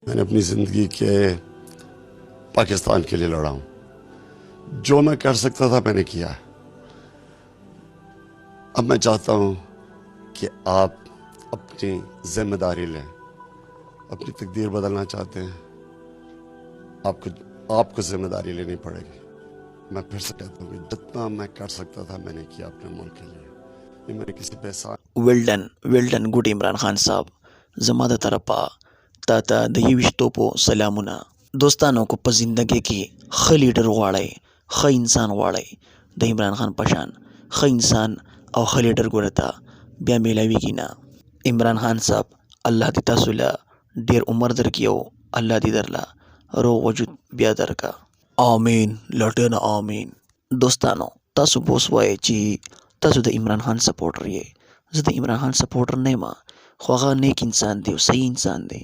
मैंने अपनी ज़िंदगी के पाकिस्तान के लिए लड़ा हूँ। जो मैं कर सकता था मैंने किया। अब मैं चाहता हूँ कि आप अपनी जिम्मेदारी लें। अपनी तकदीर बदलना चाहते हैं, आपको जिम्मेदारी लेनी पड़ेगी। मैं फिर से कहता हूँ कि जितना मैं कर सकता था मैंने किया अपने मुल्क के लिए। ये मैंने किसी पे वेल डन गुड इमरान खान साहब जमा द तरपा ताता द یویشتوپو سلامونه دوستانو کو په زندګۍ کې ښه لیډر غواړئ ښه انسان غواړئ د عمران خان پشان ښه انسان او ښه لیډر ګوره ته بیا میلاویږي نه. عمران خان صاحب الله دې تاسو له ډیر عمر درکړي او الله دې درله روغ وجود بیا درکا. آمین لټنه آمین. دوستانو تاسو به اوس وایئ چې تاسو د عمران خان سپورټر یې. زه د عمران خان سپورټر نه یم، خو هغه نیک انسان دی او صحیح انسان دی،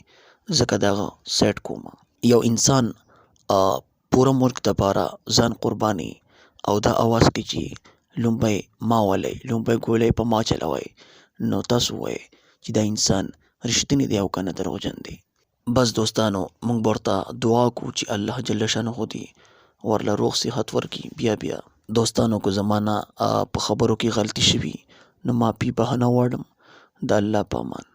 ځکه د هغه سایډ کوم. یو انسان پوره ملک دپاره ځان قرباني او دا اواز کوي چې لومبی ما ولئ، لومبی ګولۍ په ما چلوئ، نو تاسو وایئ چې دا انسان رښتینی دی او که نه دروغجن دی. بس دوستانو موږ به ورته دعا کوو چې الله جل شانه دې ورله روغ صحت ورکړي. بیا دوستانو که زما نه په خبرو کې غلطي شوي نو معافي بهانه غواړم. د الله په امان.